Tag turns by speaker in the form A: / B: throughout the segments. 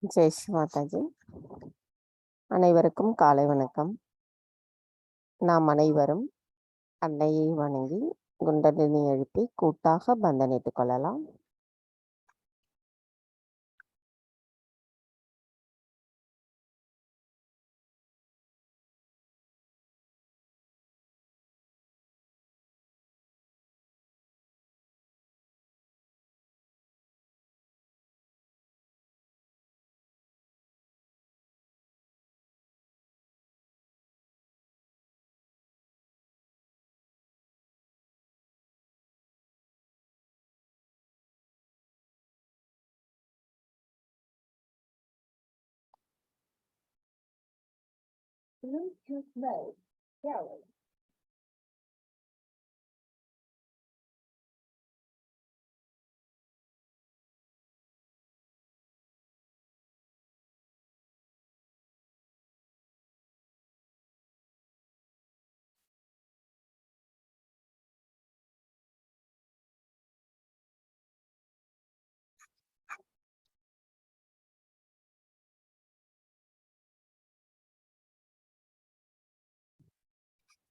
A: ஜெய் ஸ்ரீ மாதாஜி. அனைவருக்கும் காலை வணக்கம். நாம் அனைவரும் அன்னையை வணங்கி குண்டலினி எழுப்பி கூட்டாக பந்தனிட்டுக் கொள்ளலாம்.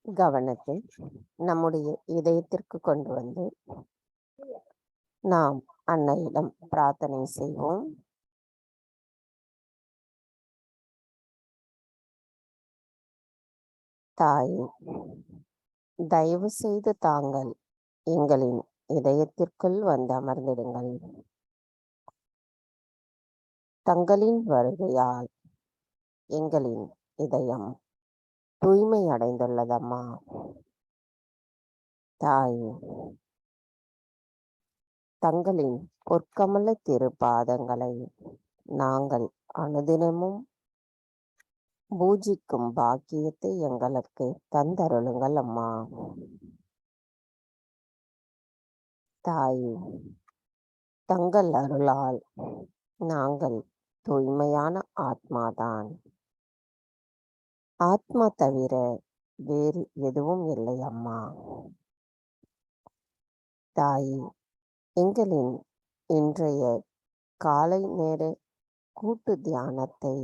A: கவனத்தை நம்முடைய இதயத்திற்கு கொண்டு வந்து நாம் அன்னையிடம் பிரார்த்தனை செய்வோம். தாயே, தயவு செய்து தாங்கள் எங்களின் இதயத்திற்குள் வந்து அமர்ந்திடுங்கள். தங்களின் வருகையால் எங்களின் இதயம் தூய்மை அடைந்துள்ளதம்மா. தாயே, தங்களின் பொற்கமல திருப்பாதங்களை நாங்கள் அனுதினமும் பூஜிக்கும் பாக்கியத்தை எங்களுக்கு தந்தருளுங்கள் அம்மா. தாயே, தங்கள் அருளால் நாங்கள் தூய்மையான ஆத்மாதான். ஆத்மா தவிர வேறு எதுவும் இல்லை அம்மா. தாயே, எங்களின் இன்றைய காலை நேர கூட்டு தியானத்தை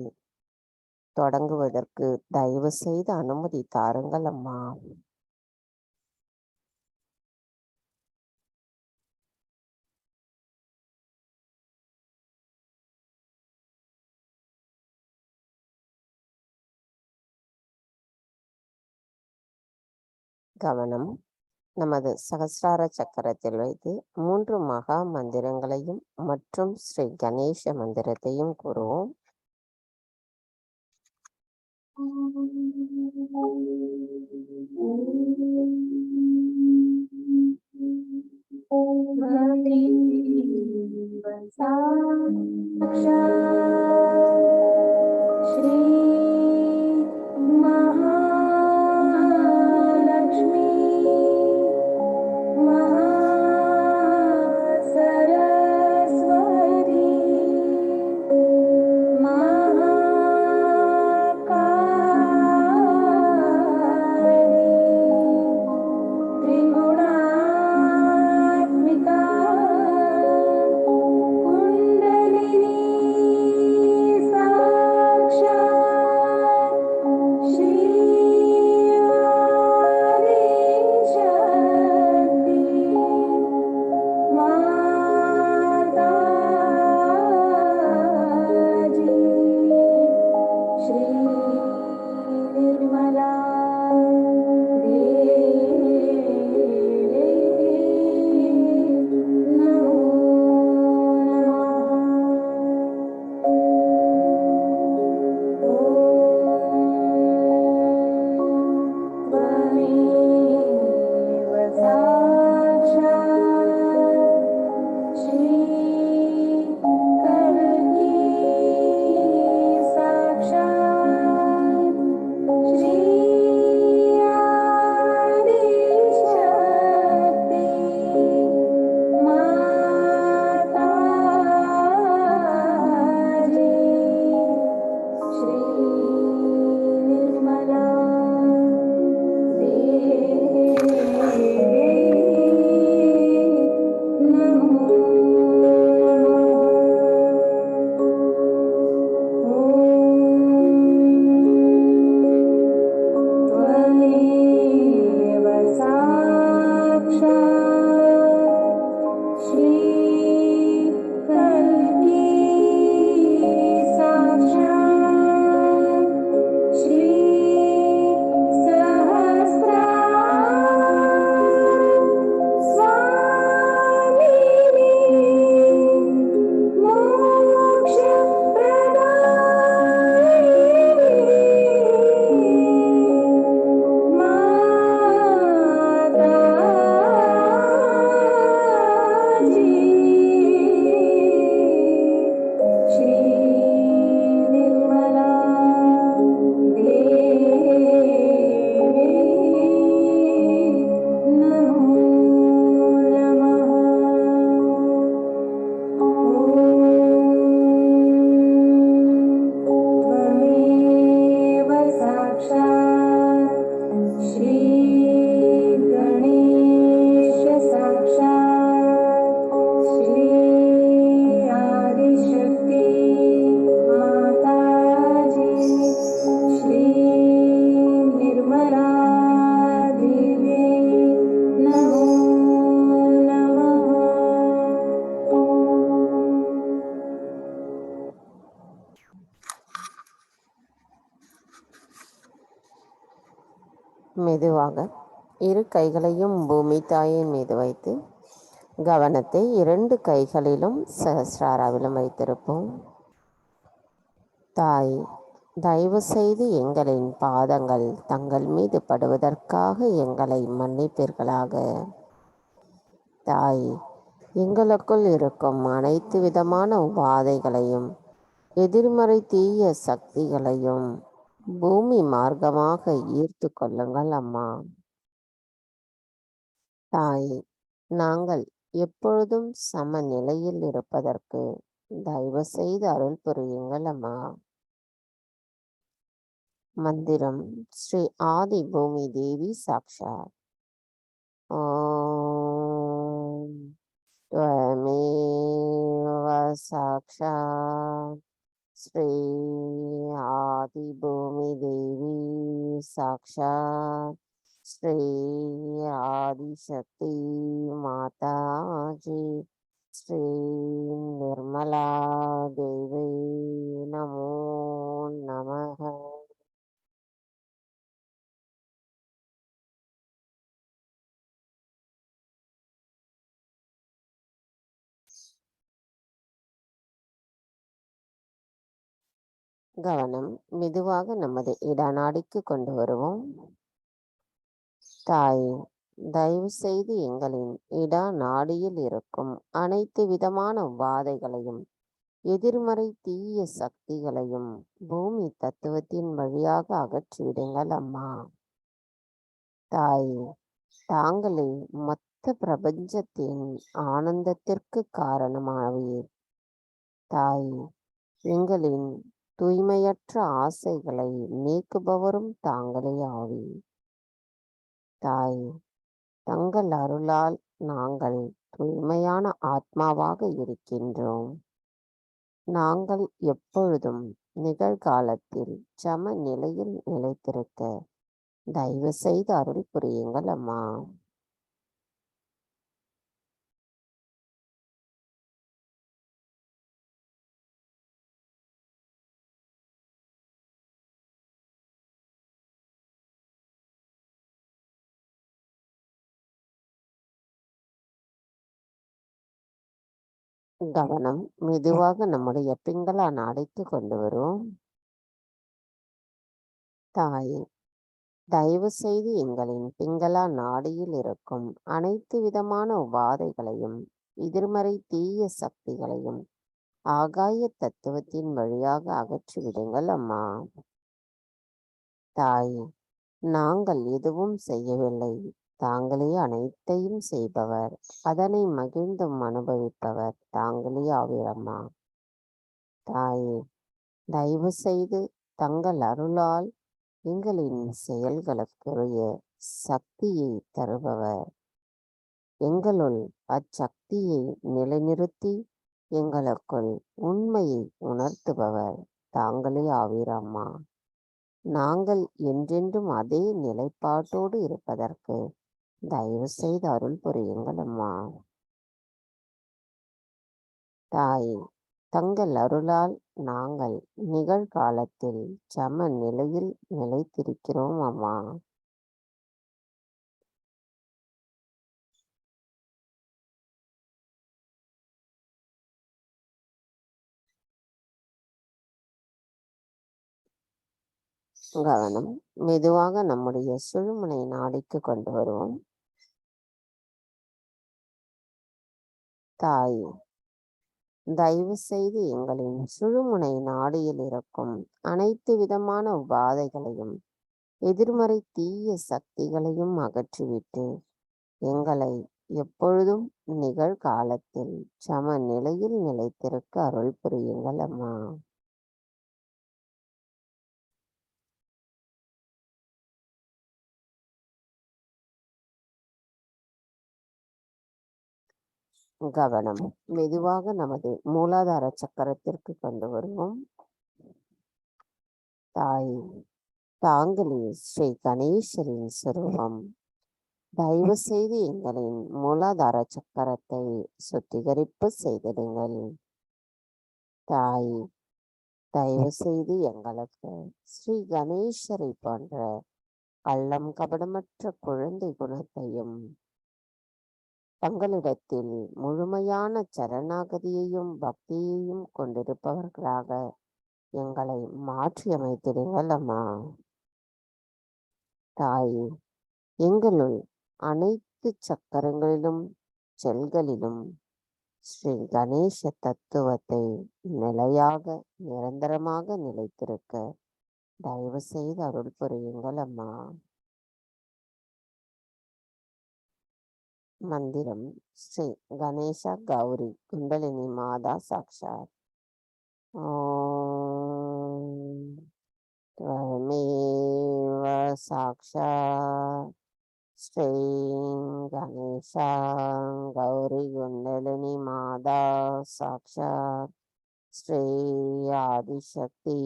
A: தொடங்குவதற்கு தயவு செய்து அனுமதி தாருங்கள் அம்மா. கவனம் நமது சகஸ்ரார சக்கரத்தில் வைத்து 3 மகா மந்திரங்களையும் மற்றும் ஸ்ரீ கணேச மந்திரத்தையும் கூறுவோம். மெதுவாக இரு கைகளையும் பூமி தாயின் மீது வைத்து கவனத்தை 2 கைகளிலும் சஹஸ்ராராவிலும் வைத்திருப்போம். தாய், தயவு செய்து எங்களின் பாதங்கள் தங்கள் மீது படுவதற்காக எங்களை மன்னிப்பீர்களாக. தாய், எங்களுக்குள் இருக்கும் அனைத்து விதமான உபாதைகளையும் எதிர்மறை தீய சக்திகளையும் பூமி மார்க்கமாக ஈர்த்து கொள்ளுங்கள் அம்மா. தாய், நாங்கள் எப்பொழுதும் சமநிலையில் இருப்பதற்கு தயவு செய்து அருள் புரியுங்கள் அம்மா. மந்திரம் ஸ்ரீ ஆதி பூமி தேவி சாக்ஷாத். ஓம் त्वमेव साक्षात् श्री आदिभूमि देवी साक्षात् श्री आदिशक्ति माता जी श्री निर्मला देवी नमो नमः. கவனம் மெதுவாக நமது இடநாடிக்கு கொண்டு வருவோம். தாய், தயவு செய்து எங்களின் நாடியில் இருக்கும் அனைத்து விதமான உபாதைகளையும் எதிர்மறை தீய சக்திகளையும் பூமி தத்துவத்தின் வழியாக அகற்றிவிடுங்கள் அம்மா. தாய், தாங்களே மொத்த பிரபஞ்சத்தின் ஆனந்தத்திற்கு காரணமாவீர். தாய், எங்களின் தூய்மையற்ற ஆசைகளை நீக்குபவரும் தாங்களே ஆவீர். தாய், தங்கள் அருளால் நாங்கள் தூய்மையான ஆத்மாவாக இருக்கின்றோம். நாங்கள் எப்பொழுதும் நிகழ்காலத்தில் சம நிலையில் நிலைத்திருக்க தயவு செய்து அருள் புரியுங்கள் அம்மா. கவனம் மெதுவாக நம்முடைய பிங்கள நாடிக்கு கொண்டு வரும். தாய், தயவு செய்து எங்களின் பிங்களா நாடியில் இருக்கும் அனைத்து விதமான உபாதைகளையும் எதிர்மறை தீய சக்திகளையும் ஆகாய தத்துவத்தின் வழியாக அகற்றிவிடுங்கள் அம்மா. தாய், நாங்கள் எதுவும் செய்யவில்லை. தாங்களே அனைத்தையும் செய்பவர், அதனை மகிழ்ந்தும் அனுபவிப்பவர் தாங்களே ஆவீரம்மா. தாயே, தயவு செய்து தங்கள் அருளால் எங்களின் செயல்களுக்குரிய சக்தியை தருபவர், எங்களுள் அச்சக்தியை நிலைநிறுத்தி எங்களுக்குள் உண்மையை உணர்த்துபவர் தாங்களே ஆவீரம்மா. நாங்கள் என்றென்றும் அதே நிலைப்பாட்டோடு இருப்பதற்கு தயவு செய்து அருள் புரியுங்கள் அம்மா. தாய், தங்கள் அருளால் நாங்கள் நிகழ்காலத்தில் சம நிலையில் நிலைத்திருக்கிறோம் அம்மா. கவனம் மெதுவாக நம்முடைய சுழுமுனை நாடிக்கு கொண்டு வருவோம். தாய், தயவு செய்து எங்களின் சுழுமுனை நாடியில் இருக்கும் அனைத்து விதமான உபாதைகளையும் எதிர்மறை தீய சக்திகளையும் அகற்றிவிட்டு எங்களை எப்பொழுதும் நிகழ்காலத்தில் சம நிலையில் நிலைத்திருக்க அருள் புரியுங்கள் அம்மா. கவனம் மெதுவாக நமது மூலாதார சக்கரத்திற்கு கொண்டு வருவோம். தாய், தாங்களே ஸ்ரீ கணேசரின் சுரூபம். தயவு செய்து எங்களின் மூலாதார சக்கரத்தை சுத்திகரிப்பு செய்திடுங்கள். தாய், தயவு செய்து எங்களுக்கு ஸ்ரீ கணேசரை போன்ற கள்ளம் கபடமற்ற குழந்தை குணத்தையும் தங்களிடத்தில் முழுமையான சரணாகதியையும் பக்தியையும் கொண்டிருப்பவர்களாக எங்களை மாற்றி அமைத்திடுங்கள் அம்மா. தாயே, எங்களுள் அனைத்து சக்கரங்களிலும் செல்களிலும் ஸ்ரீ கணேச தத்துவத்தை நிலையாக நிரந்தரமாக நிலைத்திருக்க தயவு செய்து அருள் புரியுங்கள் அம்மா. மந்திரம் ஸ்ரீ கணேச கௌரி குண்டலினி மாதா சாக்ஷாத். ஓம் त्वमेव साक्षात् श्री गणेशा गौरी कुंडलिनी माता साक्षात् श्री आदिशक्ति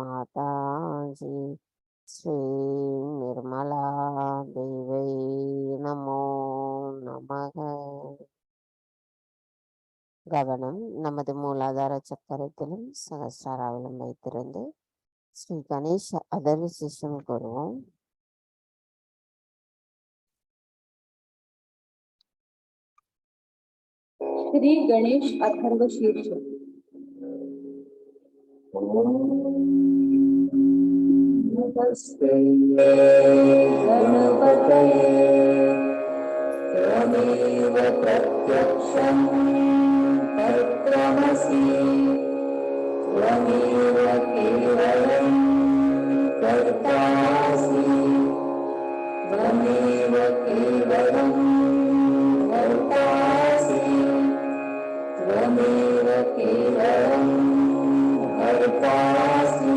A: माता जी श्री निर्मला देवी नमो நமக. கவனம் நமது மூலாதார சக்கரத்திலும் சகஸ்ராராவிலும் வைத்திருந்து ஸ்ரீ கணேஷ அதர்வசிஷம் கூறுவோம்.
B: श्री गणेश अथर्व शीर्ष. नमस्ते गणपतये त्वमेव प्रत्यक्षं तत्त्वमसि त्वमेव केवलं कर्तासि त्वमेव केवलं कर्तासि त्वमेव केवलं कर्तासि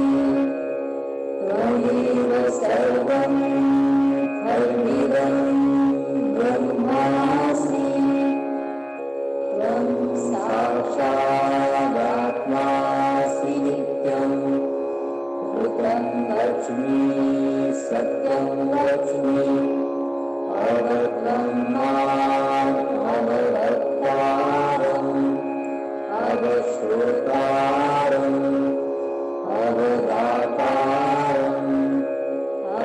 B: त्वमेव सर्वं खल्विदं ब्रह्मासि त्वं साक्षादात्मासि नित्यं ऋतं लक्ष्मी सत्यं लक्ष्मी अवब्रह्मात् अवभक्तारम् अवश्रोतारम् अवदातारम्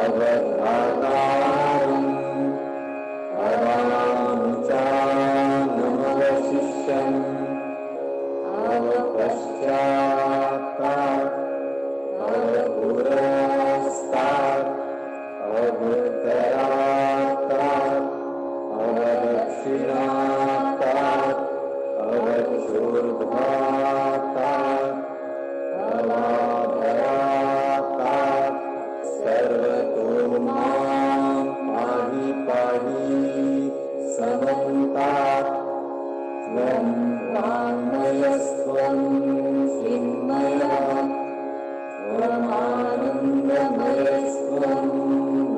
B: अवधातारम् अवानुचानमवशिष्यम् अवपश्चात्तात् अवपुरस्तात् अवोत्तरात्तात् अवदक्षिणात्तात् अवचूर्ध्वात्तात् अवाभरात्तात् सर्वतो मां पाहि पाहि समन्तात् त्वं वाङ्मयस्त्वं चिन्मयः त्वमानन्दमयस्त्वं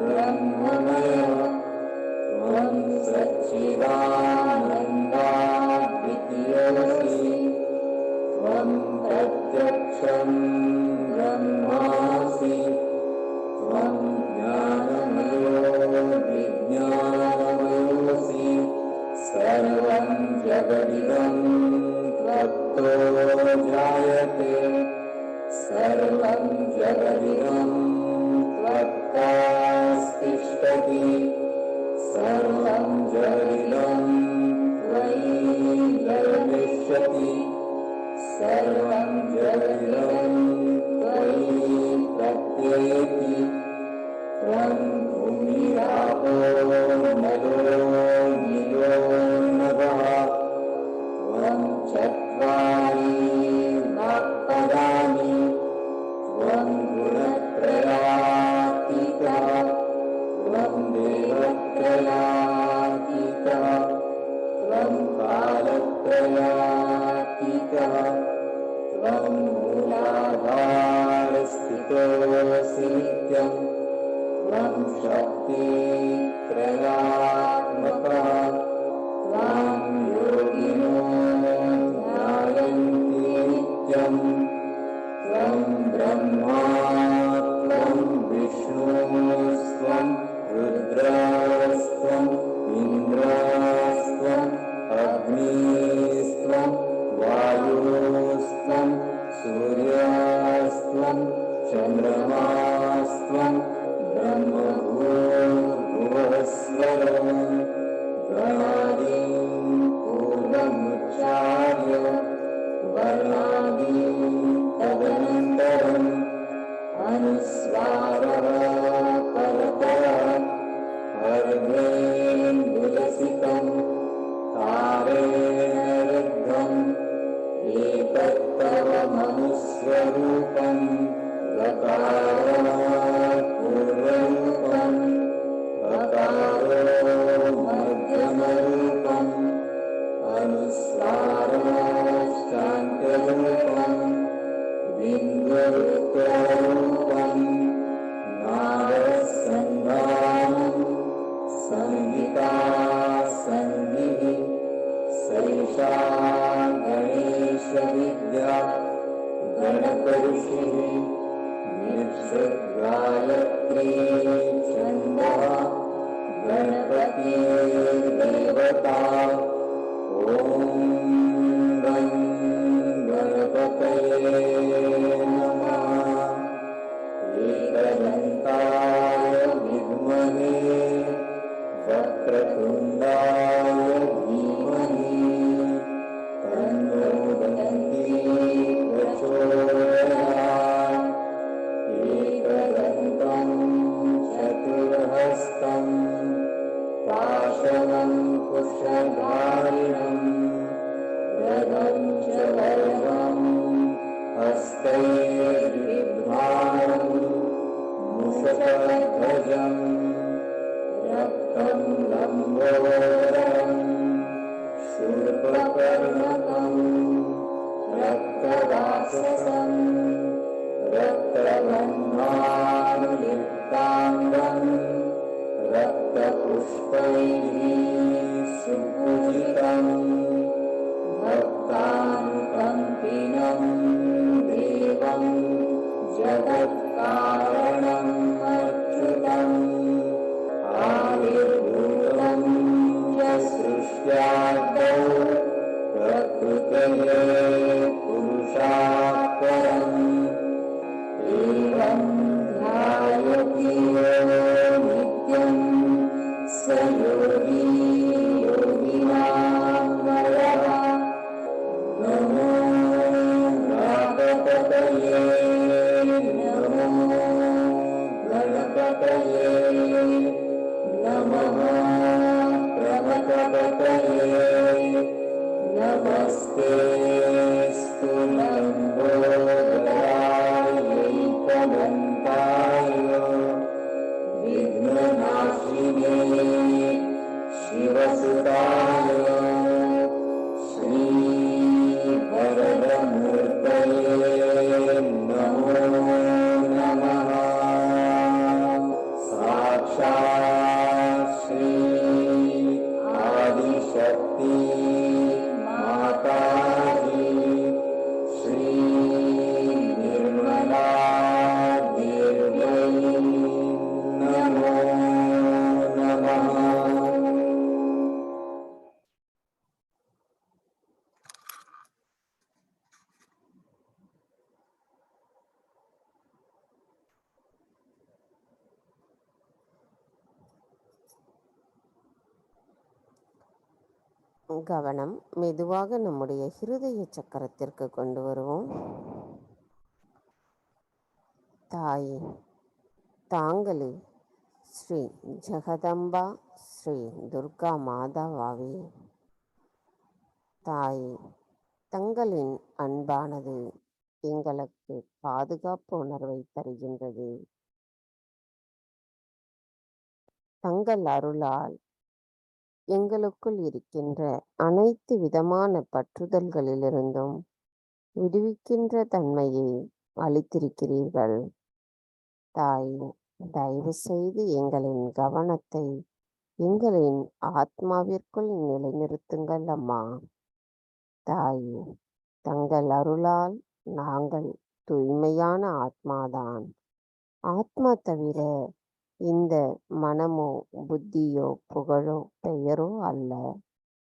B: ब्रह्ममयः त्वं सच्चिदानन्दाद्वितीयोऽसि त्वं प्रत्यक्षं ब्रह्मासि त्वं ज्ञानमयो विज्ञानमयोऽसि सर्वं जगदिदं त्वत्तो जायते सर्वं जगदिदं त्वत्तास्तिष्ठति सर्वं जगदिदं त्वयि निर्विश्यति सर्वं जगदिदं त्वयि प्रत्येति त्वं भूमिरापो नलो नीलो नभः त्वं चत्वारि वाक्पदानि त्वं गुणत्रयातीतः त्वं देवत्रयातीतः त्वं कालत्रयातीतः त्वं मूलाधारस्थितोऽसि नित्यं त्वं शक्तित्रयातीतः संहिता सन्निः सैषा गणेशविद्या गणपऋषिः निःसृद्गायत्री छन्दः गणपतिर्देवता ॐ गं गणपतये नमः। एकदन्ताय विद्महे वक्रतुण्डाय धीमहि तन्नो दन्ती प्रचोदयात्। एकदन्तं चतुर्हस्तं पाशमङ्कुशधारिणं गदं च वरदं हस्तैर्बिभ्राणं मुषकध्वजं रक्तं लम्बोदरं शूर्पकर्णकं रक्तराक्षसं रक्तगन्धानुलिप्ताङ्गं रक्तपुष्पैः सुपूजितं भक्तानुकम्पिनं देवं जगत्कारणम् अच्युतम् आविर्भूतं च सृष्ट्यादौ प्रकृतेः पुरुषात् परम् एवं ध्यायति नित्यं स योगी योगिनां वरः। नमो गणपतये नमो गणपतये नमः प्रमथपतये नमस्तेऽस्तु लम्बोदरायैकदन्ताय विघ्ननाशिने शिवसुताय श्रीवरदमूर्तये नमो नमः। साक्षात् श्री आदिशक्ति माताजी श्री निर्मला देव्यै नमो नमः।
A: கவனம் மெதுவாக நம்முடைய ஹிருதய சக்கரத்திற்கு கொண்டு வருவோம். தாயே, தாங்களே ஸ்ரீ ஜெகதம்பா ஸ்ரீ துர்கா மாதாவாவே. தாயே, தங்களின் அன்பானது எங்களுக்கு பாதுகாப்பு உணர்வை தருகின்றது. தங்கள் அருளால் எங்களுக்குள் இருக்கின்ற அனைத்து விதமான பற்றுதல்களிலிருந்தும் விடுவிக்கின்ற தன்மையை அளித்திருக்கிறீர்கள். தாயே, தயவு செய்து எங்களின் கவனத்தை எங்களின் ஆத்மாவிற்குள் நிலைநிறுத்துங்கள் அம்மா. தாயே, தங்கள் அருளால் நாங்கள் தூய்மையான ஆத்மாதான். ஆத்மா தவிர இந்த மனமோ புத்தியோ புகழோ பெயரோ அல்ல.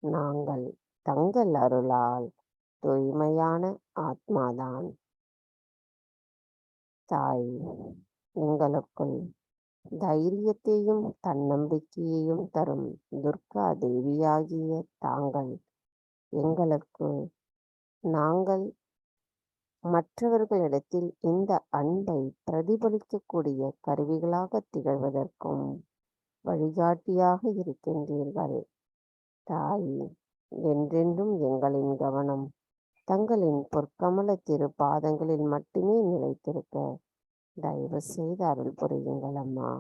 A: நாங்கள் தங்கள் அருளால் தூய்மையான ஆத்மாதான். தாய், எங்களுக்குள் தைரியத்தையும் தன்னம்பிக்கையையும் தரும் துர்கா தேவியாகிய தாங்கள் எங்களுக்கு நாங்கள் மற்றவர்களிடத்தில் இந்த அன்பை பிரதிபலிக்கக்கூடிய கருவிகளாக திகழ்வதற்கும் வழிகாட்டியாக இருக்கின்றீர்கள். தாய், என்றென்றும் எங்களின் கவனம் தங்களின் பொற்கமல திரு பாதங்களில் மட்டுமே நிலைத்திருக்க தயவு செய்து அருள் புரியுங்கள் அம்மா.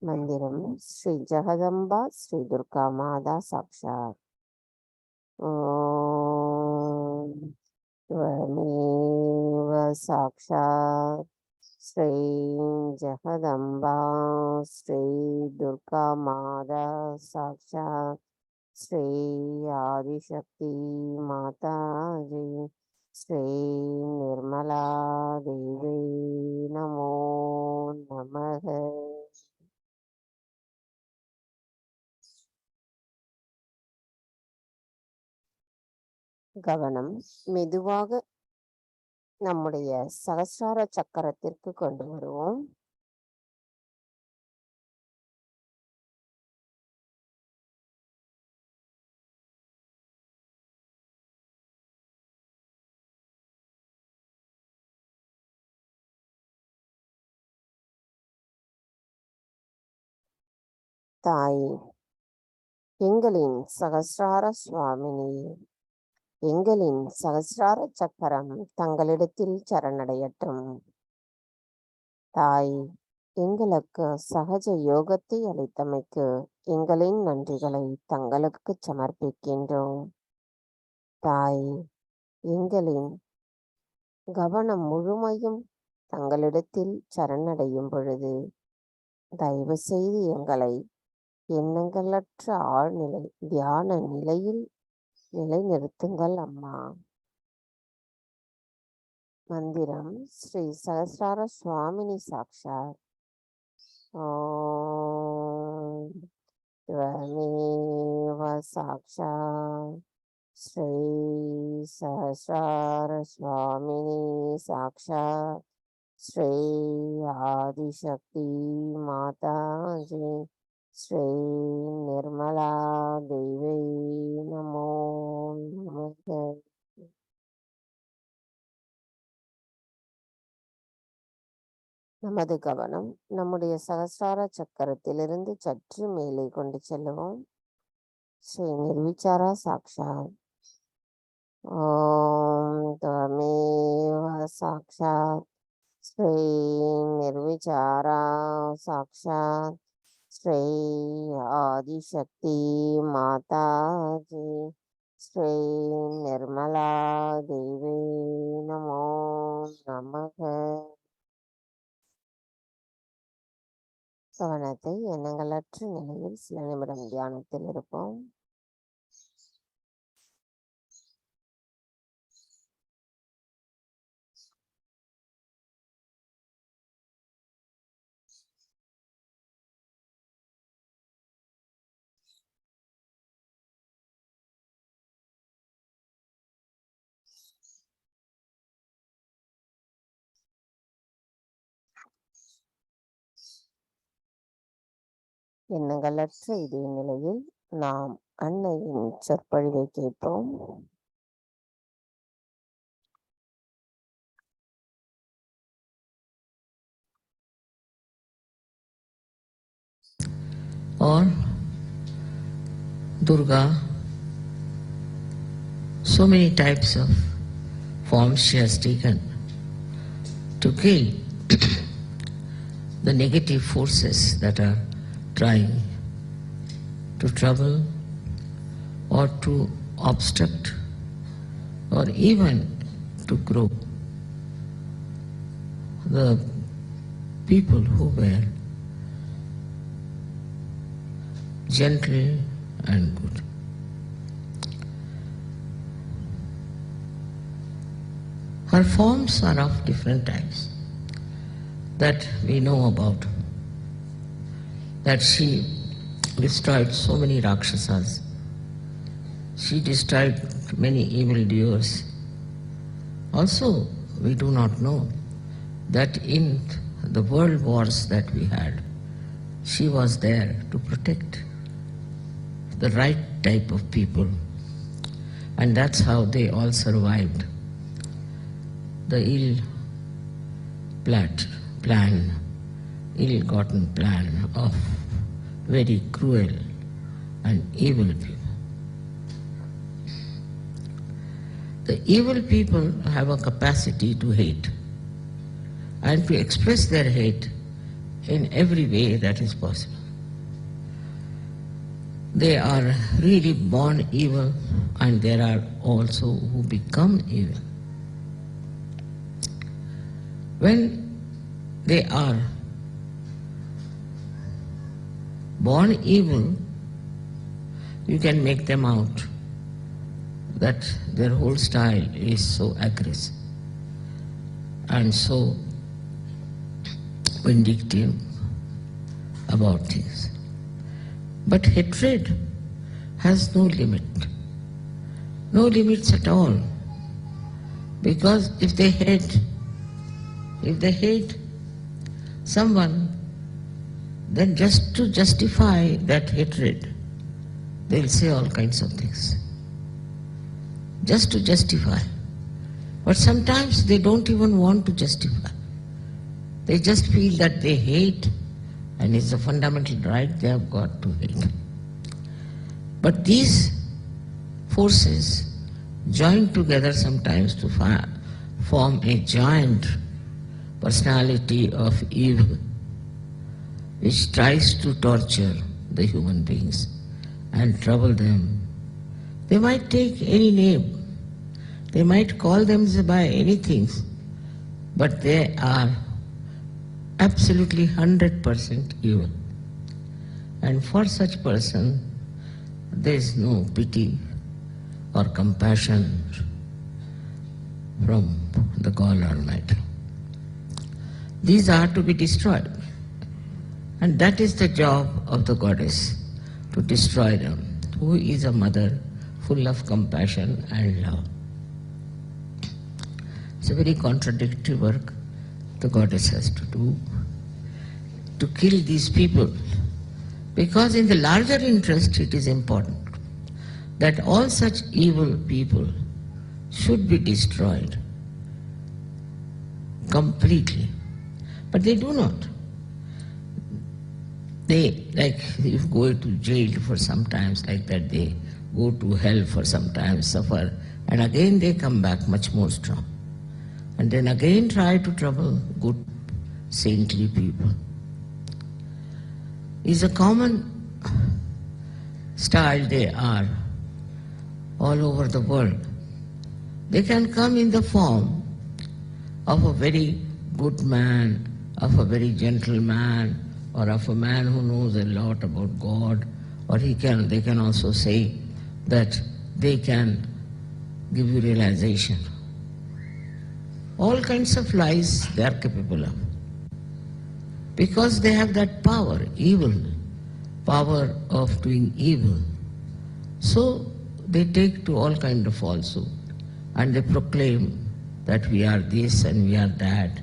A: மந்திரம் ஸ்ரீ ஜெகதம்பா ஸ்ரீ துர்கா மாதா சாக்ஷாத். ஓம் त्वमेव साक्षात् ஸ்ரீ ஜெகதம்பா ஸ்ரீ துர்கா மாதா சாக்ஷாத் ஸ்ரீ ஆதிசக்தி மாதாஜி ஸ்ரீ நிர்மலா தேவி நமோ நமக. கவனம் மெதுவாக நம்முடைய சகஸ்ரார சக்கரத்திற்கு கொண்டு வருவோம். தாய், எங்களின் சகஸ்ரார சுவாமினி, எங்களின் சகஸ்ரார சக்கரம் தங்களிடத்தில் சரணடையட்டும். தாய், எங்களுக்கு சகஜ யோகத்தை அளித்தமைக்கு எங்களின் நன்றிகளை தங்களுக்கு சமர்ப்பிக்கின்றோம். தாய், எங்களின் கவனம் முழுமையும் தங்களிடத்தில் சரணடையும் பொழுது தயவு செய்து எங்களை எண்ணங்களற்ற ஆழ்நிலை தியான நிலையில் நிலைநிறுத்துங்கள் அம்மா. மந்திரம் ஸ்ரீ சகஸ்ரார சுவாமினி சாக்ஷாத். ஓம் त्वमेव साक्षात् श्री सहस्रार स्वामिनी साक्षात् श्री आदिशक्ति माताजी श्री निर्मला देवी नमो नमः. நமது கவனம் நம்முடைய சகஸ்ரார சக்கரத்திலிருந்து சற்று மேலே கொண்டு செல்லுவோம். ஸ்ரீ நிர்விச்சாரா சாக்ஷாத். ஓம் त्वमेव साक्षात् श्री निर्विचारा साक्षात् श्री आदिशक्ति माताजी श्री निर्मला देवी नमो नमः. கவனத்தை எண்ணங்களற்ற நிலையில் சில நிமிடம் தியானத்தில் இருப்போம். எண்ணங்களற்ற இதே நிலையில் நாம் அன்னையின் சொற்பொழிவை கேட்போம்.
C: Or Durga, so many types of forms she has taken to kill the negative forces that are trying to trouble or to obstruct or even to grow the people who were gentle and good. Her forms are of different types that we know about. That she destroyed so many Rakshasas. She destroyed many evildoers. Also, we do not know that in the world wars that we had, she was there to protect the right type of people. And that's how they all survived the ill-gotten plan of very cruel and evil people. The evil people have a capacity to hate and to express their hate in every way that is possible. They are really born evil, and there are also who become evil. When they are born evil, you can make them out that their whole style is so aggressive and so vindictive about things. But hatred has no limit, no limits at all. Because if they hate someone, then just to justify that hatred, they'll say all kinds of things. Just to justify. But sometimes they don't even want to justify. They just feel that they hate, and it's a fundamental right they have got to hate. But these forces join together sometimes to form a giant personality of evil which tries to torture the human beings and trouble them. They might take any name, they might call them by anything, but they are absolutely 100% evil. And for such person, there is no pity or compassion from the God Almighty. These are to be destroyed. And that is the job of the goddess, to destroy them, who is a mother full of compassion and love. It's a very contradictory work the goddess has to do, to kill these people. Because in the larger interest it is important that all such evil people should be destroyed completely. But they do not. They, like, if go to jail for some times like that, they go to hell for some time, suffer, and again they come back much more strong. And then again try to trouble good, saintly people. It's a common style they are all over the world. They can come in the form of a very good man, of a very gentle man, or of a man who knows a lot about God, or they can also say that they can give you realization. All kinds of lies they are capable of. Because they have that power, evil, power of doing evil. So they take to all kinds of falsehood and they proclaim that we are this and we are that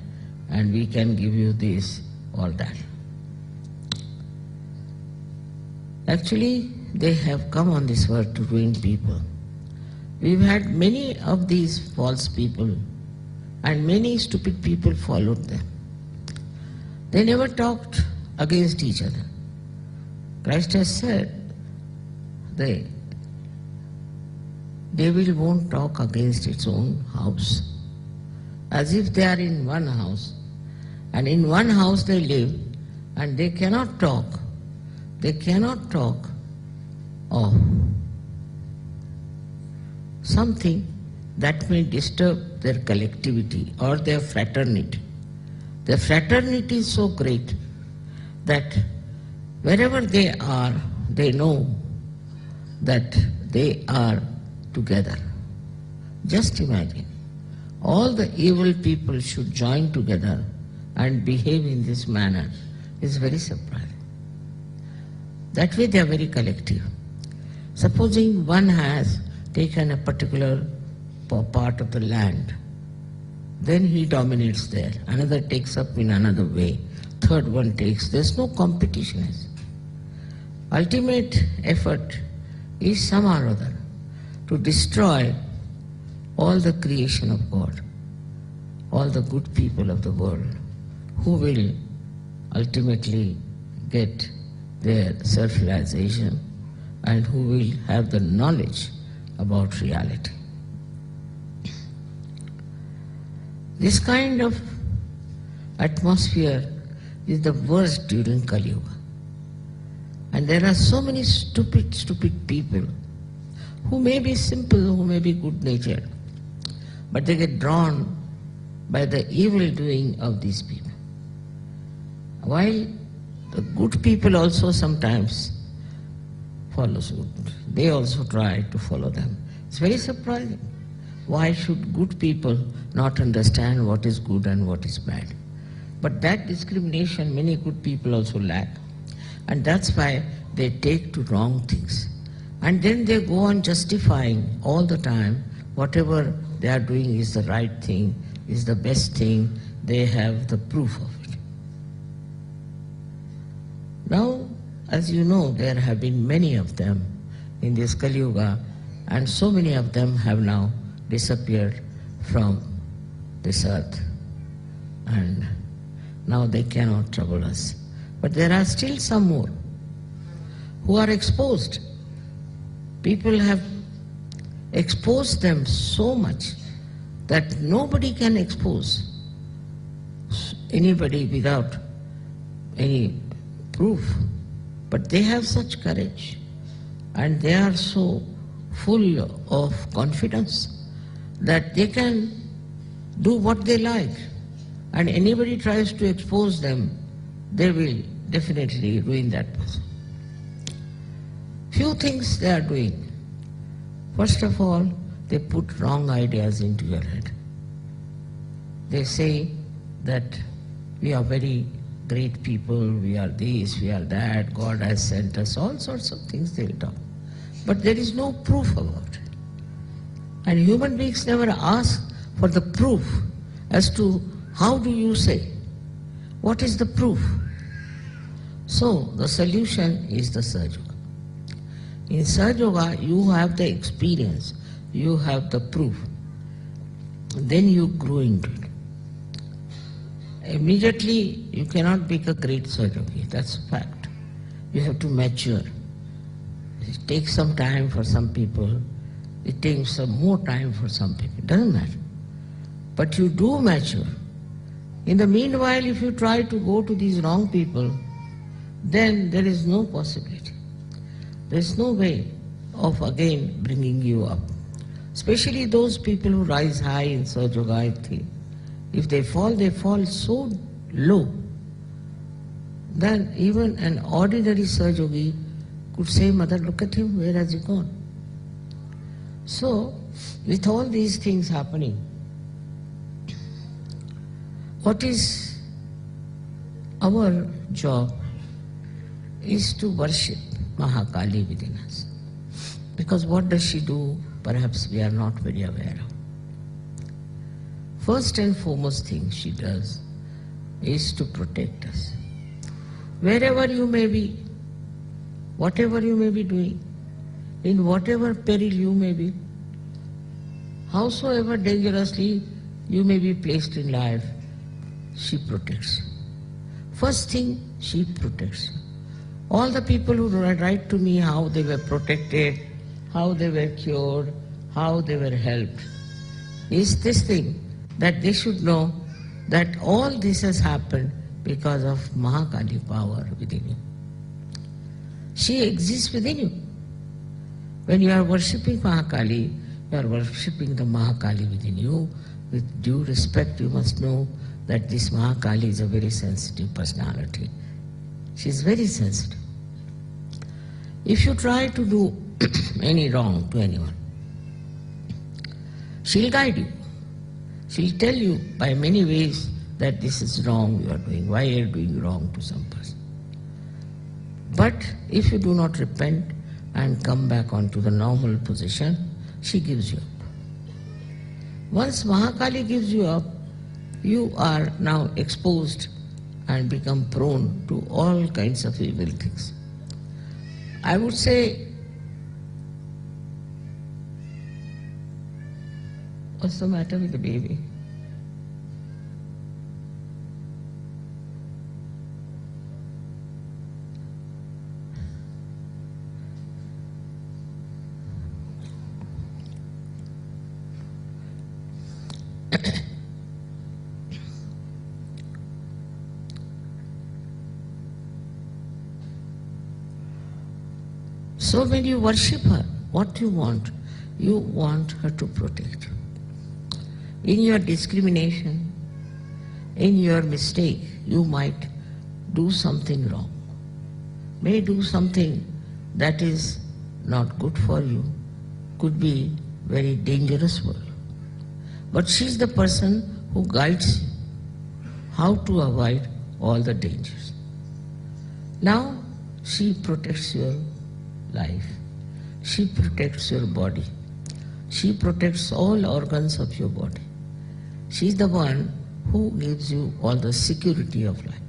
C: and we can give you this or that. Actually, they have come on this world to ruin people. We've had many of these false people and many stupid people followed them. They never talked against each other. Christ has said, the devil won't talk against its own house. As if they are in one house, and in one house they live, and they cannot talk. They cannot talk of something that may disturb their collectivity or their fraternity. Their fraternity is so great that wherever they are, they know that they are together. Just imagine, all the evil people should join together and behave in this manner. It's very surprising. That way they are very collective. Supposing one has taken a particular part of the land, then he dominates there. Another takes up in another way. Third one takes. There's no competition. Ultimate effort is some or other to destroy all the creation of God, all the good people of the world, who will ultimately get their self-realization and who will have the knowledge about reality. This kind of atmosphere is the worst during Kali Yuga. And there are so many stupid people who may be simple, who may be good-natured, but they get drawn by the evil doing of these people. While the good people also sometimes follow suit. They also try to follow them. It's very surprising. Why should good people not understand what is good and what is bad? But that discrimination many good people also lack. And that's why they take to wrong things. And then they go on justifying all the time whatever they are doing is the right thing, is the best thing. They have the proof of it. Now, as you know, there have been many of them in this Kali Yuga, and so many of them have now disappeared from this earth. And now they cannot trouble us. But there are still some more who are exposed. People have exposed them so much that nobody can expose anybody without any proof. But they have such courage and they are so full of confidence that they can do what they like. And anybody tries to expose them, they will definitely ruin that person. Few things they are doing. First of all, they put wrong ideas into your head. They say that we are very great people, we are this, we are that, God has sent us, all sorts of things they will talk. But there is no proof about it. And human beings never ask for the proof as to how do you say, what is the proof? So the solution is the Sahajya. In Sahajya, you have the experience, you have the proof. Then you grow into it. Immediately, you cannot be a great Sahajya. That's a fact. You have to mature. It takes some time for some people. It takes some more time for some people. It doesn't matter. But you do mature. In the meanwhile, if you try to go to these wrong people, then there is no possibility. There is no way of again bringing you up. Especially those people who rise high in Sahajya. If they fall so low, then even an ordinary Sahajya could say, Mother, look at him, where has he gone? So, with all these things happening, what is our job is to worship Mahakali within us. Because what does she do? Perhaps we are not very aware of. First and foremost thing she does is to protect us. Wherever you may be, whatever you may be doing, in whatever peril you may be, howsoever dangerously you may be placed in life, she protects. First thing, she protects. All the people who write to me how they were protected, how they were cured, how they were helped, is this thing, that they should know that all this has happened because of Mahakali power within you. She exists within you. When you are worshipping Mahakali, you are worshipping the Mahakali within you. With due respect, you must know that this Mahakali is a very sensitive personality. She is very sensitive. If you try to do any wrong to anyone, she'll guide you. She'll tell you by many ways that this is wrong you are doing, why you are doing wrong to some person. But if you do not repent and come back onto the normal position, she gives you up. Once Mahakali gives you up, you are now exposed and become prone to all kinds of evil things. I would say, what's the matter with the baby? So when you worship her, what do you want? You want her to protect you. In your discrimination, in your mistake, you might do something wrong, may do something that is not good for you, could be very dangerous for you. But she is the person who guides you how to avoid all the dangers. Now she protects your life, she protects your body, she protects all organs of your body. She is the one who gives you all the security of life.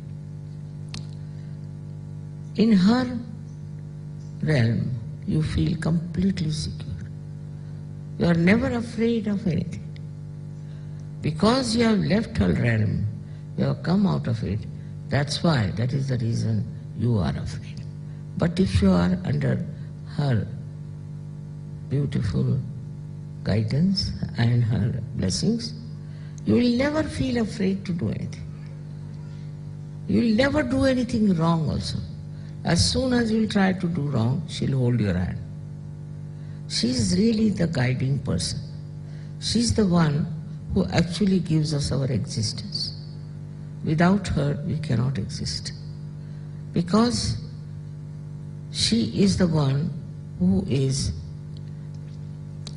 C: In her realm, you feel completely secure. You are never afraid of anything. Because you have left her realm, you have come out of it. That's why, that is the reason you are afraid. But if you are under her beautiful guidance and her blessings, you will never feel afraid to do anything. You will never do anything wrong also. As soon as you will try to do wrong, she will hold your hand. She is really the guiding person. She is the one who actually gives us our existence. Without her, we cannot exist. Because she is the one who is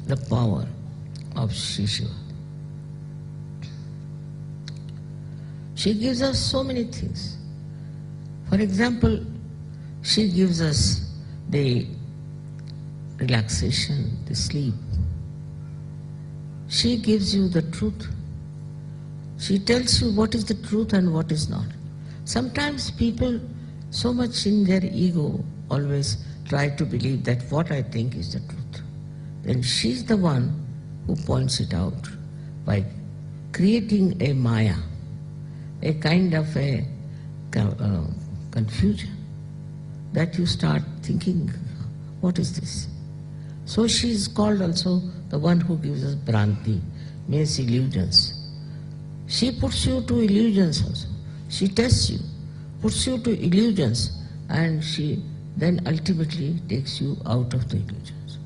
C: the power of Shiva. She gives us so many things. For example, she gives us the relaxation, the sleep. She gives you the truth. She tells you what is the truth and what is not. Sometimes people, so much in their ego, always try to believe that what I think is the truth. Then she's the one who points it out by creating a maya, a kind of a confusion, that you start thinking, what is this? So she is called also the one who gives us Bhranti, means illusions. She puts you to illusions also. She tests you, puts you to illusions, and she then ultimately takes you out of the illusions.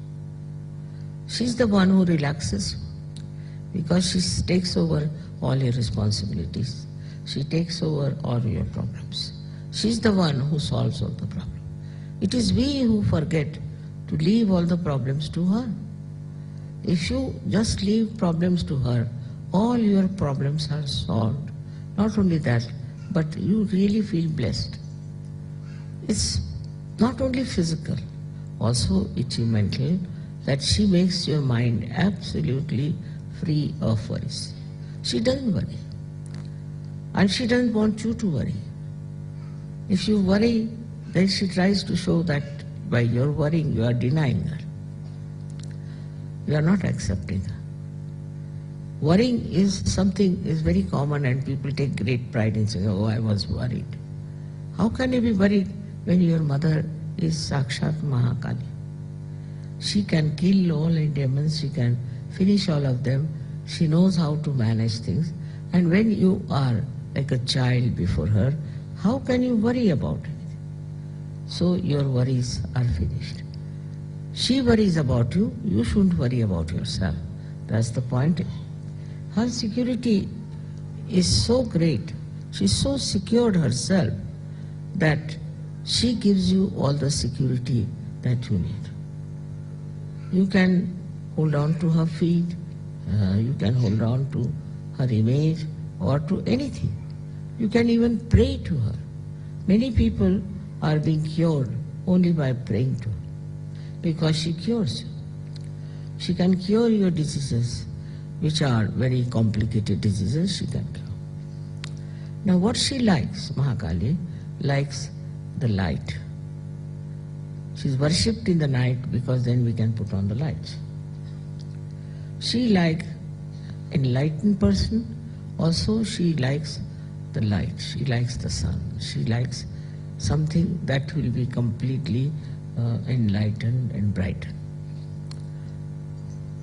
C: She is the one who relaxes you, because she takes over all your responsibilities. She takes over all your problems. She is the one who solves all the problems. It is we who forget to leave all the problems to her. If you just leave problems to her, all your problems are solved. Not only that, but you really feel blessed. It's not only physical, also it's mental, that she makes your mind absolutely free of worries. She doesn't worry. And she doesn't want you to worry. If you worry, then she tries to show that by your worrying you are denying her. You are not accepting her. Worrying is something is very common, and people take great pride in saying, oh, I was worried. How can you be worried when your mother is Sakshat Mahakali? She can kill all the demons, she can finish all of them, she knows how to manage things. And when you are like a child before her, how can you worry about anything? So your worries are finished. She worries about you, you shouldn't worry about yourself. That's the point. Her security is so great, she's so secured herself that she gives you all the security that you need. You can hold on to her feet, you can hold on to her image or to anything. You can even pray to her. Many people are being cured only by praying to her, because she cures you. She can cure your diseases, which are very complicated diseases, she can cure. Now what she likes, Mahakali, likes the light. She's worshipped in the night because then we can put on the lights. She likes enlightened person, also she likes the light, she likes the sun, she likes something that will be completely enlightened and brightened.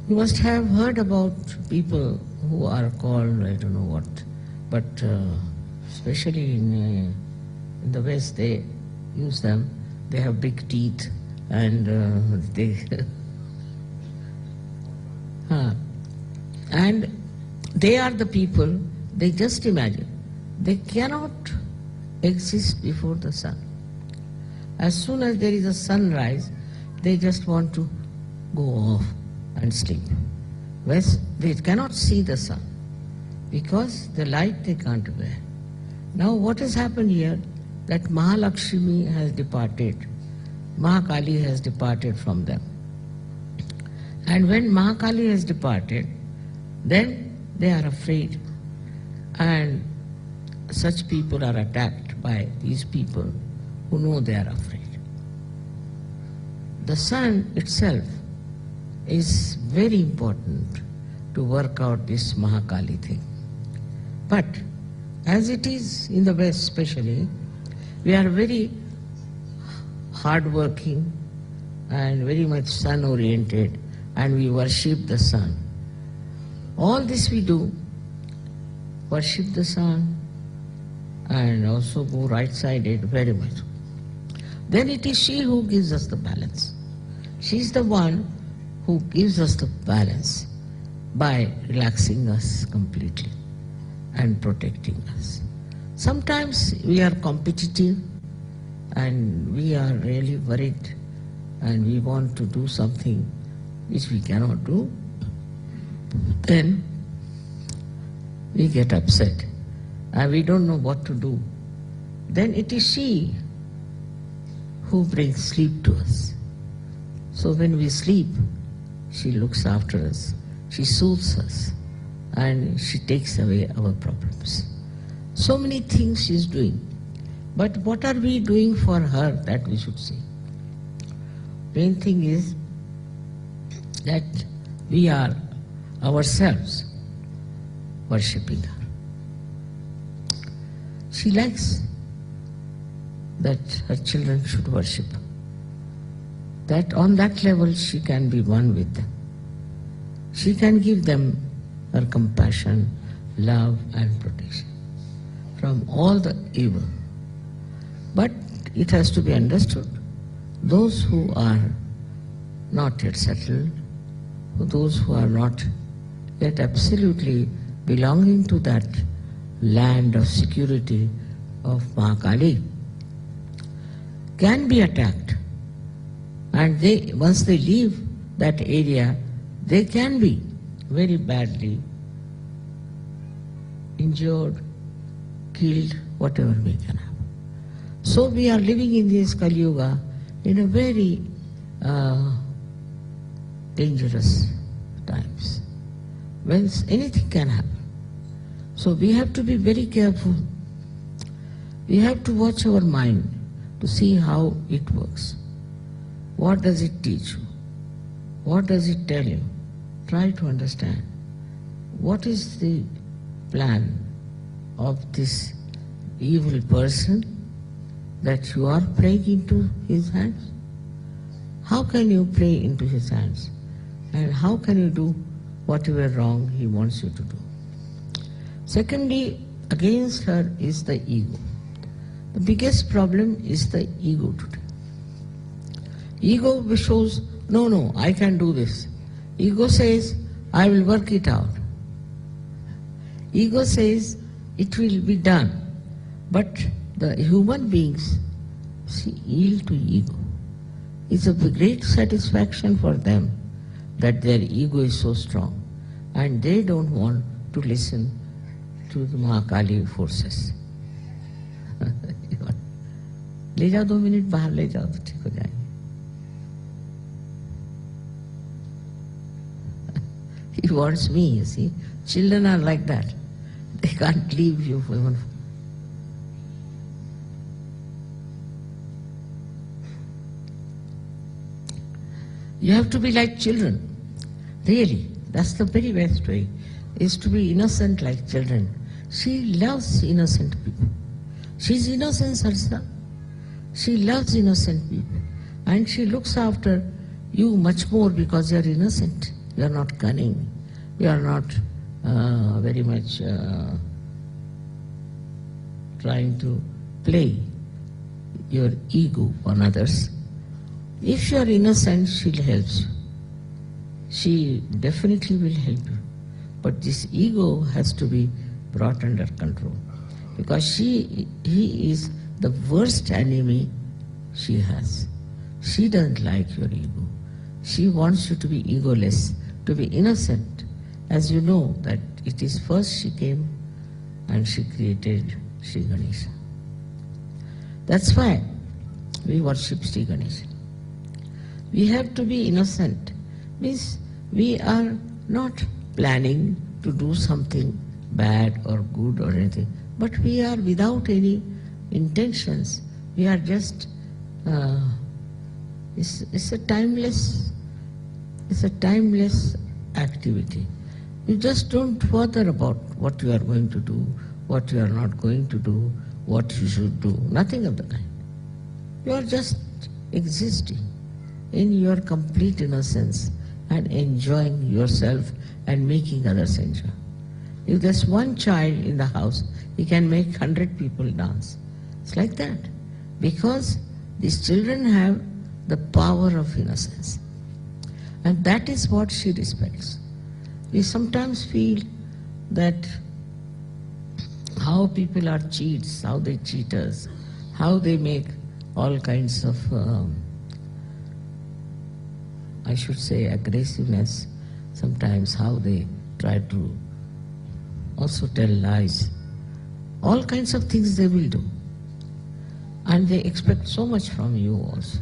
C: You must have heard about people who are called, I don't know what, but especially in the West they use them. They have big teeth and and they are the people, they just imagine. They cannot exist before the sun. As soon as there is a sunrise, they just want to go off and sleep. Whereas they cannot see the sun because the light they can't bear. Now what has happened here, that Mahalakshmi has departed, Mahakali has departed from them. And when Mahakali has departed, then they are afraid. And such people are attacked by these people who know they are afraid. The sun itself is very important to work out this Mahakali thing. But as it is in the West especially, we are very hard-working and very much sun-oriented, and we worship the sun. All this we do, worship the sun and also go right-sided very much. Then it is she who gives us the balance. She is the one who gives us the balance by relaxing us completely and protecting us. Sometimes we are competitive and we are really worried and we want to do something which we cannot do. Then we get upset and we don't know what to do. Then it is she who brings sleep to us. So when we sleep, she looks after us, she soothes us, and she takes away our problems. So many things she is doing. But what are we doing for her, that we should see? Main thing is that we are ourselves worshipping her. She likes that her children should worship her. That on that level she can be one with them. She can give them her compassion, love and protection from all the evil. But it has to be understood, those who are not yet settled, those who are not yet absolutely belonging to that land of security of Mahakali, can be attacked. And once they leave that area, they can be very badly injured, killed, whatever may can happen. So we are living in this Kali Yuga in a very dangerous times, when anything can happen. So we have to be very careful. We have to watch our mind to see how it works. What does it teach you? What does it tell you? Try to understand. What is the plan of this evil person that you are playing into his hands? How can you play into his hands? And how can you do whatever wrong he wants you to do? Secondly, against her is the ego. The biggest problem is the ego today. Ego shows, no, I can do this. Ego says, I will work it out. Ego says, it will be done. But the human beings yield to ego. It's a great satisfaction for them that their ego is so strong. And they don't want to listen to the Mahakali forces. ले जाओ 2 minute बाहर ले जाओ तो ठीक हो जाएंगे. He wants me, you see. Children are like that. They can't leave you for even. You have to be like children. Really, that's the very best way, is to be innocent like children. She loves innocent people. She's innocence herself. She loves innocent people. And she looks after you much more because you're innocent. You're not cunning. You're not very much trying to play your ego on others. If you're innocent, she'll help you. She definitely will help you. But this ego has to be brought under control. because he is the worst enemy she has. She doesn't like your ego. She wants you to be egoless, to be innocent. As you know that it is first she came and she created Sri Ganesha. That's why we worship Sri Ganesha. We have to be innocent. Means we are not planning to do something bad or good or anything, but we are without any intentions. We are just, it's a timeless activity. You just don't bother about what you are going to do, what you are not going to do, what you should do, nothing of the kind. You are just existing in your complete innocence and enjoying yourself and making others enjoy. If there's one child in the house, he can make 100 people dance. It's like that. Because these children have the power of innocence. And that is what she respects. We sometimes feel that how people are cheats, how they cheat us, how they make all kinds of, I should say, aggressiveness, sometimes how they try to also tell lies. All kinds of things they will do. And they expect so much from you also.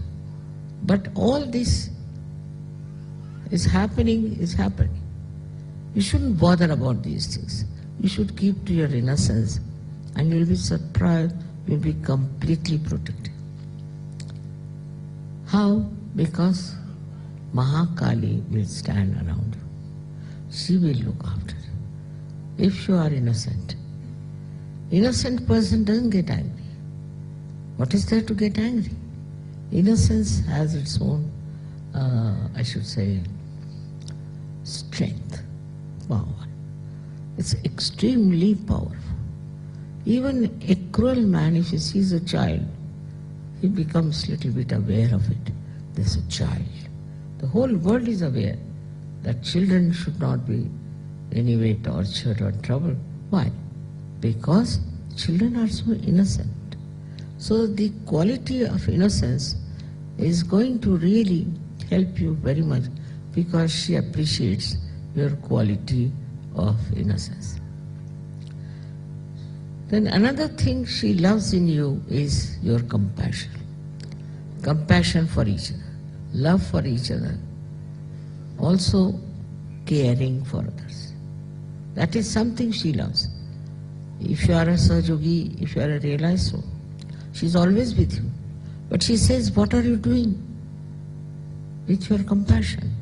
C: But all this is happening. You shouldn't bother about these things. You should keep to your innocence and you'll be surprised, you'll be completely protected. How? Because Mahakali will stand around you. She will look after you. If you are innocent. Innocent person doesn't get angry. What is there to get angry? Innocence has its own, I should say, strength, power. It's extremely powerful. Even a cruel man, if he sees a child, he becomes a little bit aware of it. There's a child. The whole world is aware that children should not be anyway tortured or troubled. Why? Because children are so innocent. So the quality of innocence is going to really help you very much because she appreciates your quality of innocence. Then another thing she loves in you is your compassion. Compassion for each other, love for each other, also caring for others. That is something she loves. If you are a Sahaj, if you are a realized soul, she's always with you. But she says, what are you doing with your compassion?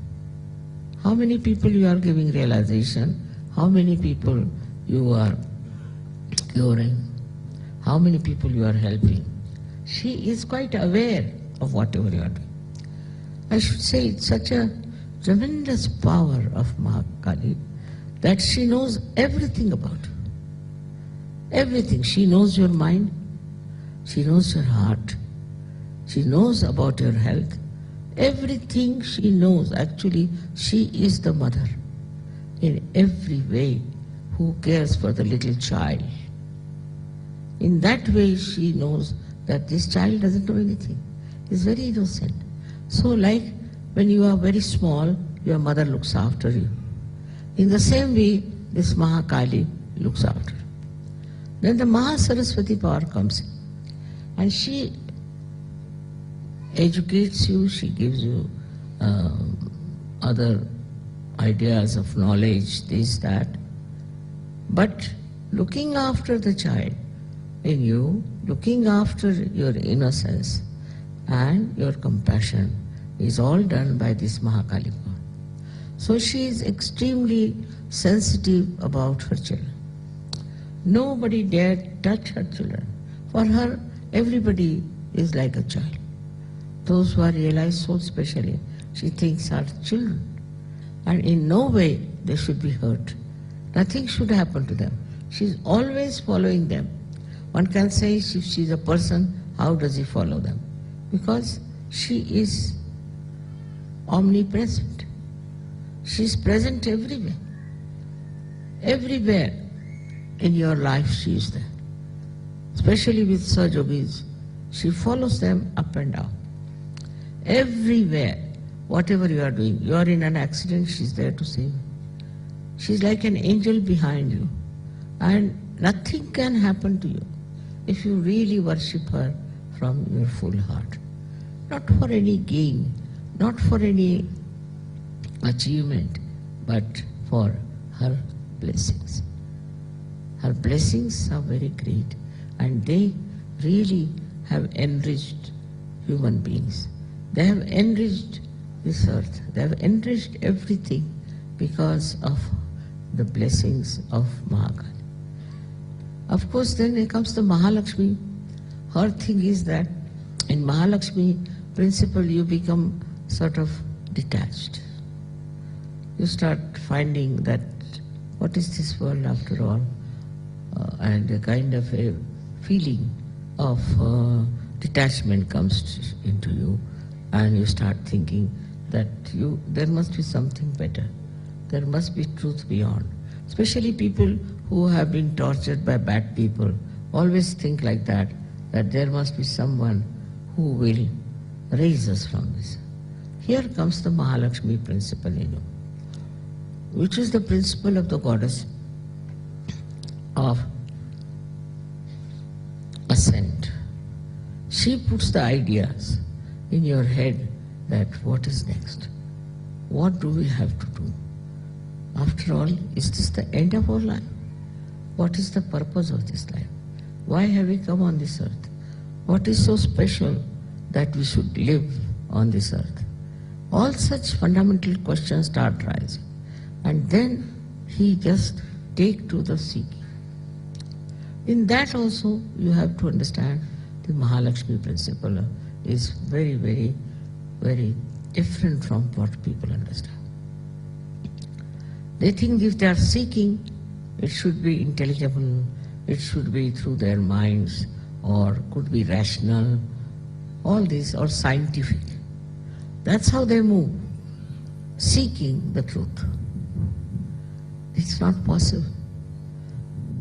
C: How many people you are giving realization? How many people you are curing? How many people you are helping? She is quite aware of whatever you are doing. I should say it's such a tremendous power of Mahakali that she knows everything about you. Everything. She knows your mind. She knows your heart. She knows about your health. Everything she knows. Actually, she is the mother in every way who cares for the little child. In that way, she knows that this child doesn't know anything. He's very innocent. So like when you are very small, your mother looks after you. In the same way, this Mahakali looks after you. Then the Mahasaraswati power comes in. And she educates you, she gives you other ideas of knowledge, this, that. But looking after the child in you, looking after your innocence and your compassion is all done by this Mahakali power. So she is extremely sensitive about her children. Nobody dare touch her children. For her, everybody is like a child. Those who are realized so specially, she thinks are children. And in no way they should be hurt. Nothing should happen to them. She's always following them. One can say if she's a person, how does he follow them? Because she is omnipresent. She's present everywhere. Everywhere in your life she is there. especially with Sahaj yogis, she follows them up and down. Everywhere, whatever you are doing, you are in an accident, she's there to save you. She's like an angel behind you, and nothing can happen to you if you really worship her from your full heart. Not for any gain, not for any achievement, but for her blessings. Her blessings are very great, and they really have enriched human beings. They have enriched this earth. They have enriched everything because of the blessings of Mahakali. Of course, then comes the Mahalakshmi. Her thing is that in Mahalakshmi principle you become sort of detached. You start finding that what is this world after all? And a kind of a feeling of detachment comes into you, and you start thinking that there must be something better. There must be truth beyond. Especially people who have been tortured by bad people always think like that there must be someone who will raise us from this. Here comes the Mahalakshmi principle in you, which is the principle of the goddess of ascent. She puts the ideas in your head that what is next? What do we have to do? After all, is this the end of our life? What is the purpose of this life? Why have we come on this earth? What is so special that we should live on this earth? All such fundamental questions start rising. And then he just take to the seeking. In that also you have to understand the Mahalakshmi principle is very, very, very different from what people understand. They think if they are seeking, it should be intelligible, it should be through their minds, or could be rational, all this, or scientific. That's how they move, seeking the truth. It's not possible.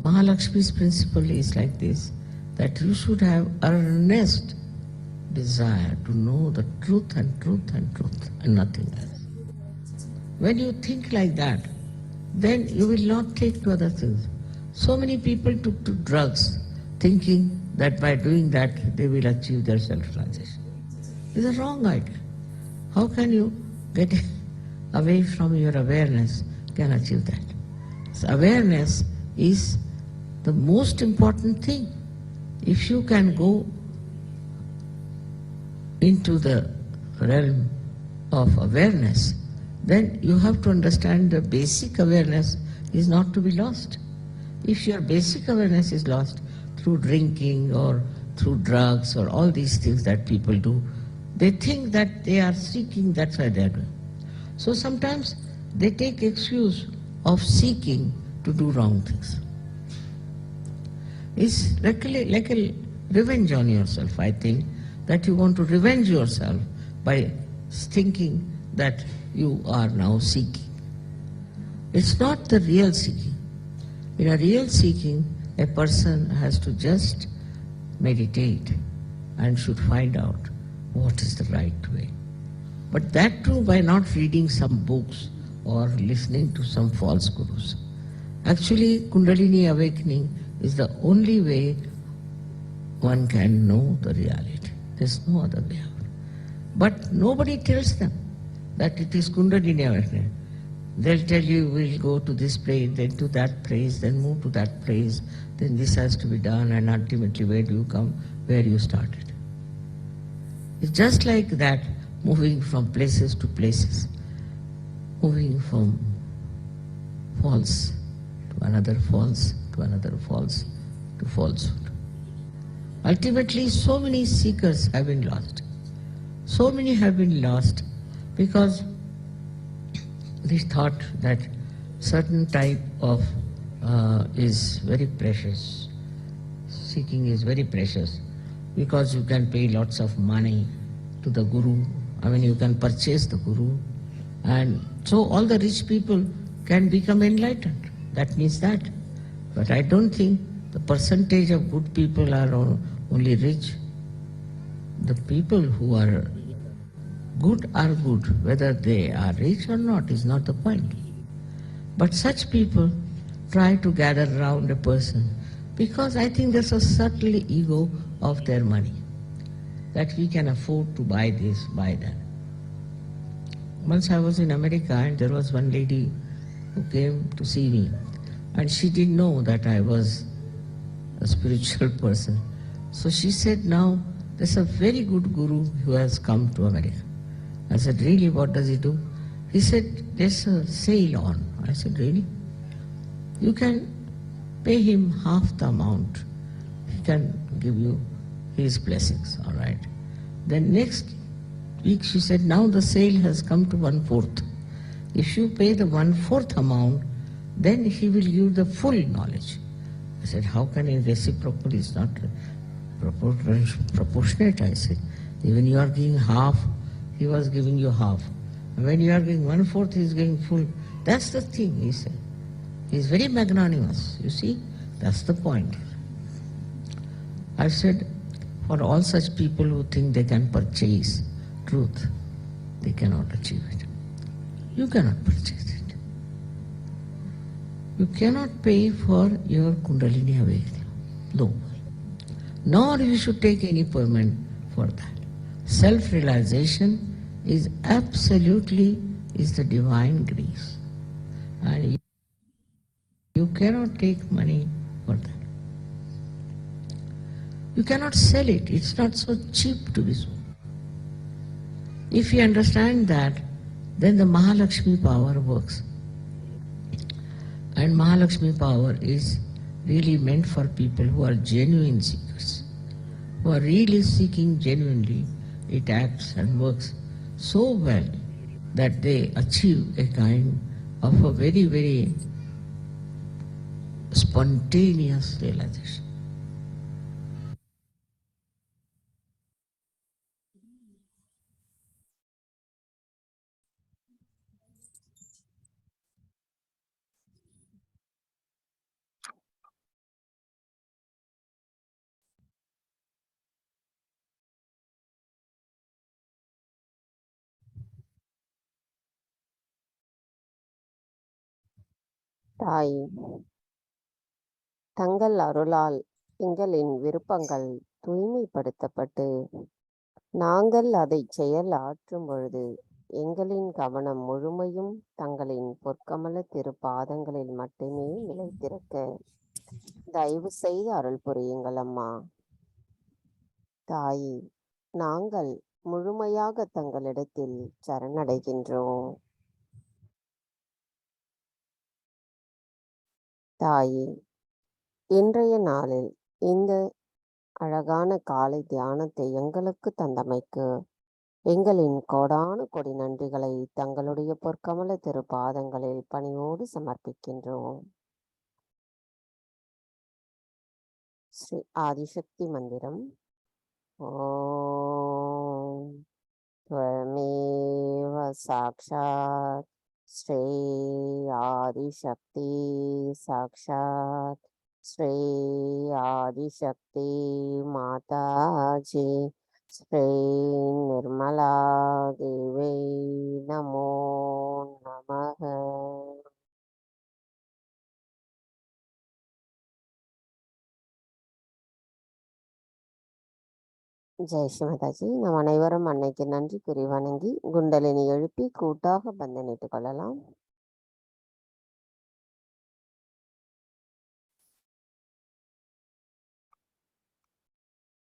C: Mahalakshmi's principle is like this, that you should have earnest desire to know the truth and truth and truth and nothing else. When you think like that, then you will not take to other things. So many people took to drugs thinking that by doing that they will achieve their self-realization. It's a wrong idea. How can you get away from your awareness can achieve that? So awareness is the most important thing. If you can go into the realm of awareness, then you have to understand the basic awareness is not to be lost. If your basic awareness is lost through drinking or through drugs or all these things that people do, they think that they are seeking, that's why they are doing. So sometimes they take excuse of seeking to do wrong things. It's like a revenge on yourself, I think, that you want to revenge yourself by thinking that you are now seeking. It's not the real seeking. In a real seeking, a person has to just meditate and should find out what is the right way. But that too by not reading some books or listening to some false gurus. Actually, Kundalini awakening is the only way one can know the reality. There's no other way out. But nobody tells them that it is Kundalini awakening. They'll tell you, we'll go to this place, then to that place, then move to that place, then this has to be done, and ultimately where do you come? Where you started. It's just like that, moving from places to places, moving from false to another false, to another false, to falsehood. Ultimately, so many seekers have been lost. So many have been lost because they thought that certain type of is very precious. Seeking is very precious because you can pay lots of money to the guru. I mean, you can purchase the guru. And so all the rich people can become enlightened. That means that. But I don't think The percentage of good people are only rich. The people who are good, whether they are rich or not is not the point. But such people try to gather around a person because I think there's a subtle ego of their money, that we can afford to buy this, buy that. Once I was in America and there was one lady who came to see me, and she didn't know that I was a spiritual person. So she said, now there's a very good guru who has come to America. I said, really, what does he do? He said, there's a sale on. I said, really? You can pay him half the amount. He can give you his blessings, all right. Then next week she said, now the sale has come to 1/4. If you pay the 1/4 amount, then he will give you the full knowledge. I said, how can he reciprocal? It's not proportionate, I said. Even you are giving half, he was giving you half. And when you are giving 1/4, he is giving full. That's the thing, he said. He is very magnanimous, you see. That's the point. I said, for all such people who think they can purchase truth, they cannot achieve it. You cannot purchase it. You cannot pay for your Kundalini awakening. No. Nor you should take any payment for that. Self-realization is absolutely the divine grace. And you cannot take money for that. You cannot sell it. It's not so cheap to be sold. If you understand that, then the Mahalakshmi power works. And Mahalakshmi power is really meant for people who are genuine seekers, who are really seeking genuinely. It acts and works so well that they achieve a kind of a very, very spontaneous realization.
A: தாய், தங்கள் அருளால் எங்களின் விருப்பங்கள் தூய்மைப்படுத்தப்பட்டு நாங்கள் அதை செயல் ஆற்றும் பொழுது எங்களின் கவனம் முழுமையும் தங்களின் பொற்கமல திருப்பாதங்களில் மட்டுமே நிலைத்திருக்க தயவு செய்து அருள் புரியுங்கள் அம்மா. தாயே, நாங்கள் முழுமையாக தங்களிடத்தில் சரணடைகின்றோம். தாயே, இன்றைய நாளில் இந்த அழகான காலை தியானத்தை எங்களுக்கு தந்தமைக்கு எங்களின் கோடானு கொடி நன்றிகளை தங்களுடைய பொற்கமல திருப்பாதங்களில் பணிவோடு சமர்ப்பிக்கின்றோம். ஸ்ரீ ஆதிசக்தி மந்திரம். ஓம் त्वमेव साक्षात् श्री आदिशक्ति साक्षात् श्री आदिशक्ति माताजी श्री निर्मला देवी नमो नमः. ஜெய் ஸ்ரீ மாதாஜி. நம் அனைவரும் அன்னைக்கு நன்றி கூறி வணங்கி குண்டலினி எழுப்பி கூட்டாக பந்தனிட்டுக் கொள்ளலாம்.